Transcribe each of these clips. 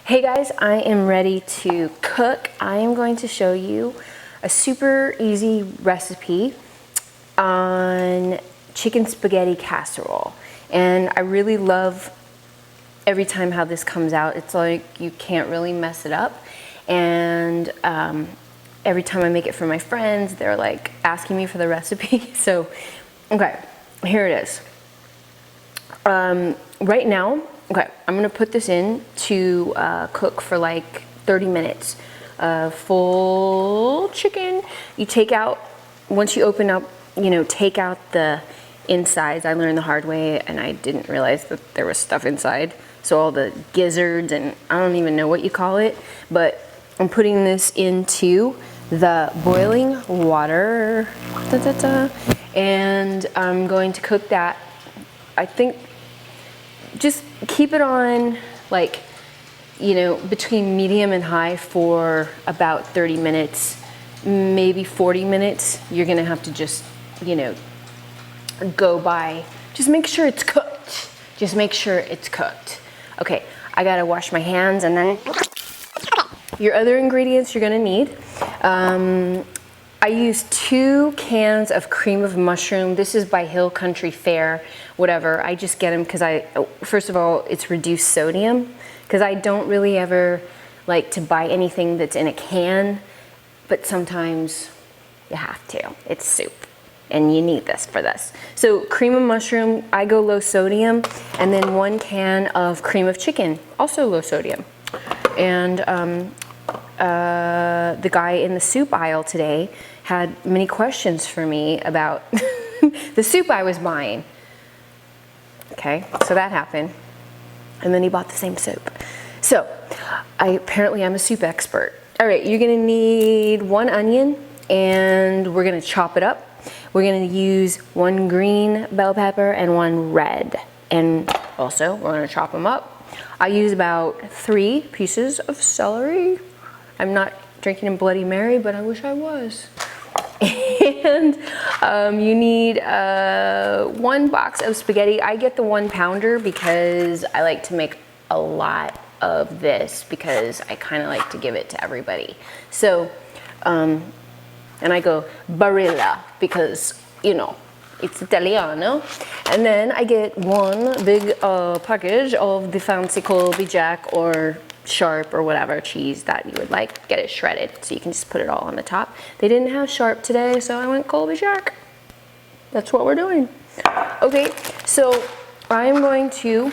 Hey guys, I am ready to cook. I am going to show you a super easy recipe on chicken spaghetti casserole. And I really love every time how this comes out. It's like you can't really mess it up. And every time I make it for my friends, they're like asking me for the recipe. So, okay, here it is. Right now, okay, I'm gonna put this in to cook for like 30 minutes. Full chicken. You take out, once you open up, take out the insides. I learned the hard way and I didn't realize that there was stuff inside. So all the gizzards and I don't even know what you call it, but I'm putting this into the boiling water. And I'm going to cook that. I think just keep it on like, between medium and high for about 30 minutes, maybe 40 minutes. You're gonna have to just, go by, just make sure it's cooked. Just make sure it's cooked. Okay, I gotta wash my hands and then your other ingredients you're gonna need. I used 2 cans of cream of mushroom. This is by Hill Country Fare, whatever. I just get them because first of all, it's reduced sodium, because I don't really ever like to buy anything that's in a can, but sometimes you have to. It's soup and you need this for this. So cream of mushroom, I go low sodium, and then 1 can of cream of chicken, also low sodium. And the guy in the soup aisle today had many questions for me about the soup I was buying. Okay, so that happened. And then he bought the same soup. So, apparently I'm a soup expert. All right, you're gonna need 1 onion and we're gonna chop it up. We're gonna use 1 green bell pepper and 1 red. And also, we're gonna chop them up. I use about 3 pieces of celery. I'm not drinking a Bloody Mary, but I wish I was. And you need 1 box of spaghetti. I get the 1 pounder because I like to make a lot of this because I kind of like to give it to everybody. So, and I go barilla because, it's Italiano. And then I get 1 big package of the fancy Colby Jack or Sharp or whatever cheese that you would like. Get it shredded so you can just put it all on the top. They didn't have Sharp today, so I went Colby Jack. That's what we're doing. Okay, so I'm going to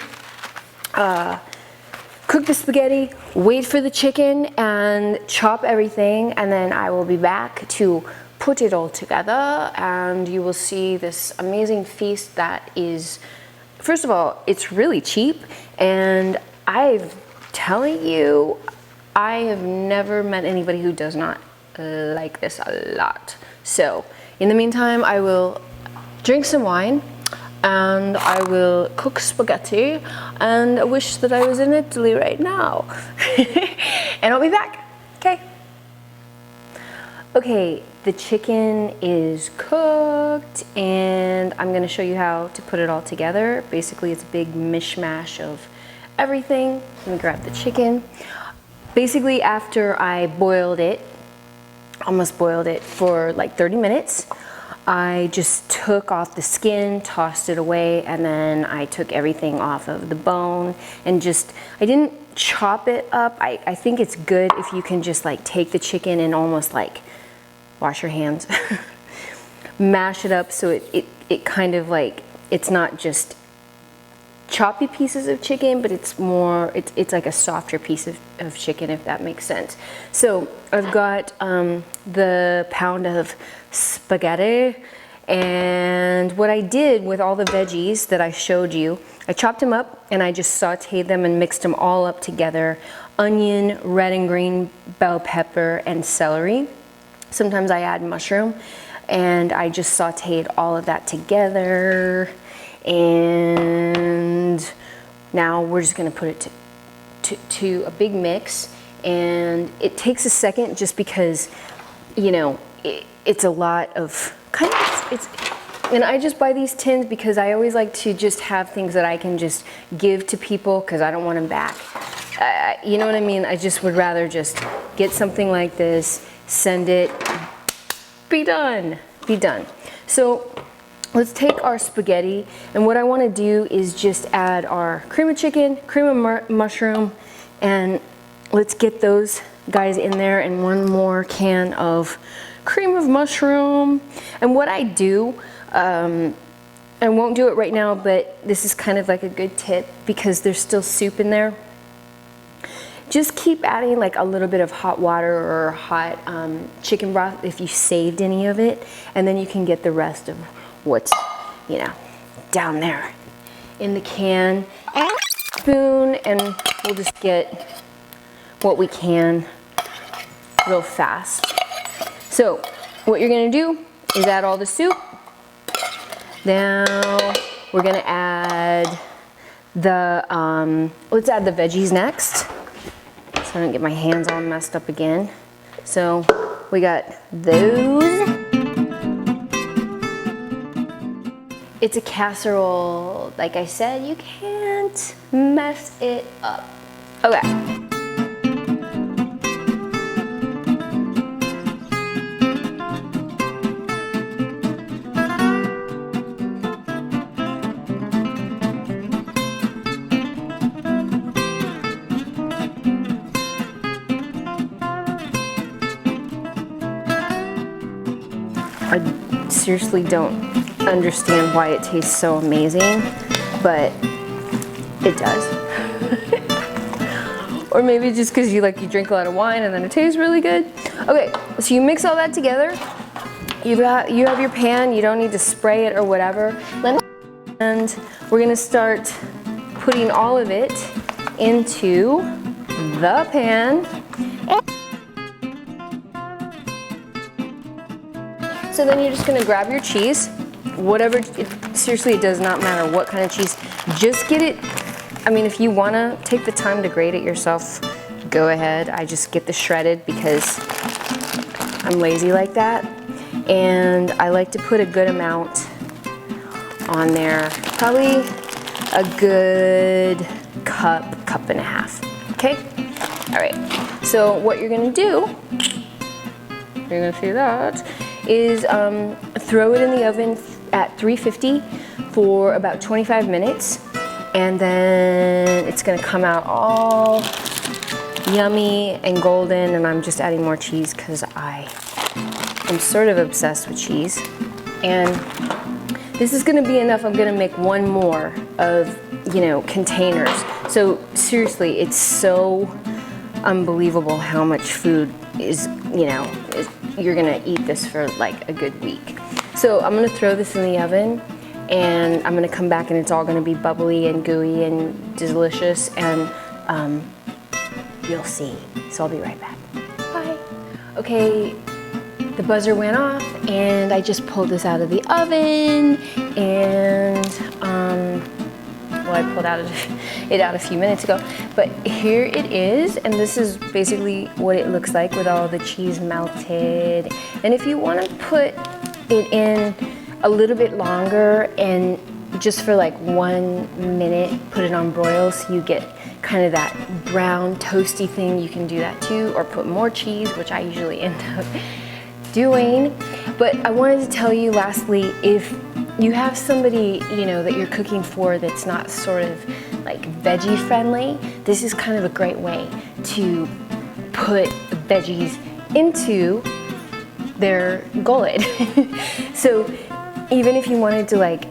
cook the spaghetti, wait for the chicken, and chop everything, and then I will be back to put it all together, and you will see this amazing feast that is, first of all, it's really cheap, and telling you, I have never met anybody who does not like this a lot. So, in the meantime, I will drink some wine and I will cook spaghetti and I wish that I was in Italy right now. And I'll be back. Okay. Okay, the chicken is cooked and I'm gonna show you how to put it all together. Basically, it's a big mishmash of everything. Let me grab the chicken. Basically, after I almost boiled it for like 30 minutes, I just took off the skin, tossed it away, and then I took everything off of the bone and I didn't chop it up. I think it's good if you can just like take the chicken and almost like wash your hands, mash it up so it kind of like, it's not just choppy pieces of chicken, but it's more, it's like a softer piece of chicken, if that makes sense. So I've got the pound of spaghetti, and what I did with all the veggies that I showed you, I chopped them up and I just sauteed them and mixed them all up together. Onion, red and green bell pepper, and celery. Sometimes I add mushroom, and I just sauteed all of that together. And now we're just gonna put it to a big mix, and it takes a second just because, it's a lot of and I just buy these tins because I always like to just have things that I can just give to people because I don't want them back. You know what I mean? I just would rather just get something like this, send it, be done, be done. So let's take our spaghetti, and what I want to do is just add our cream of chicken, cream of mushroom, and let's get those guys in there, and one more can of cream of mushroom. And what I do, I won't do it right now, but this is kind of like a good tip because there's still soup in there. Just keep adding like a little bit of hot water or hot chicken broth if you saved any of it, and then you can get the rest of what's, you know, down there in the can. Spoon, and we'll just get what we can real fast. So what you're gonna do is add all the soup. Now we're gonna add the, let's add the veggies next, so I don't get my hands all messed up again. So we got those. It's a casserole. Like I said, you can't mess it up. Okay. I seriously don't understand why it tastes so amazing, but it does. Or maybe just because you drink a lot of wine and then it tastes really good. Okay, so you mix all that together. You have your pan. You don't need to spray it or whatever. And we're gonna start putting all of it into the pan. So then you're just gonna grab your cheese, whatever, seriously, it does not matter what kind of cheese. Just get it, I mean, if you wanna take the time to grate it yourself, go ahead. I just get the shredded because I'm lazy like that. And I like to put a good amount on there, probably a good cup and a half, okay? All right, so what you're gonna do, you're gonna see that, is throw it in the oven at 350 for about 25 minutes, and then it's gonna come out all yummy and golden, and I'm just adding more cheese because I am sort of obsessed with cheese. And this is gonna be enough. I'm gonna make one more of, you know, containers. So seriously, it's so unbelievable how much food is, you know, you're gonna eat this for like a good week. So I'm gonna throw this in the oven, and I'm gonna come back and it's all gonna be bubbly and gooey and delicious, and you'll see. So I'll be right back. Bye. Okay, the buzzer went off and I just pulled this out of the oven, and well, I pulled it out a few minutes ago, but here it is, and this is basically what it looks like with all the cheese melted. And if you want to put it in a little bit longer and just for like 1 minute, put it on broil so you get kind of that brown toasty thing, you can do that too, or put more cheese, which I usually end up doing. But I wanted to tell you lastly, if you have somebody, you know, that you're cooking for that's not sort of like veggie friendly, this is kind of a great way to put veggies into their gullet. So even if you wanted to like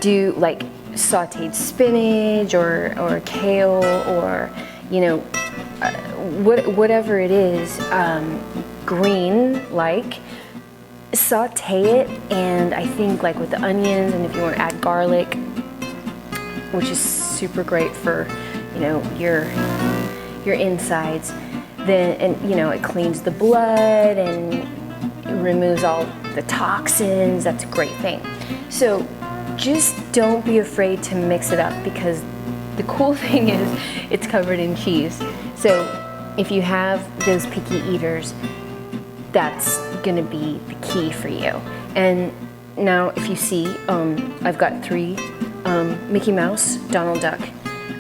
do like sauteed spinach or kale, or, you know, whatever it is, green, like, saute it, and I think like with the onions, and if you want to add garlic, which is super great for, you know, your insides, then, and you know, it cleans the blood and removes all the toxins. That's a great thing. So just don't be afraid to mix it up, because the cool thing is it's covered in cheese. So if you have those picky eaters, that's gonna be the key for you. And now if you see, I've got 3 Mickey Mouse, Donald Duck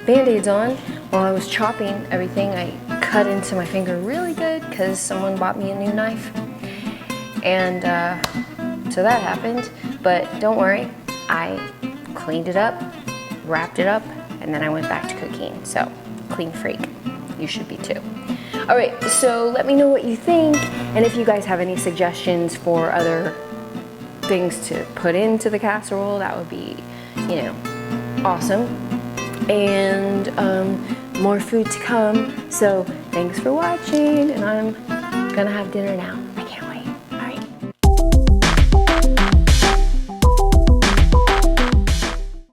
Band-Aids on. while I was chopping everything, I cut into my finger really good because someone bought me a new knife. And so that happened, but don't worry, I cleaned it up, wrapped it up, and then I went back to cooking. So, clean freak. You should be too. All right, so let me know what you think, and if you guys have any suggestions for other things to put into the casserole, that would be, you know, awesome. And more food to come. So thanks for watching, and I'm gonna have dinner now.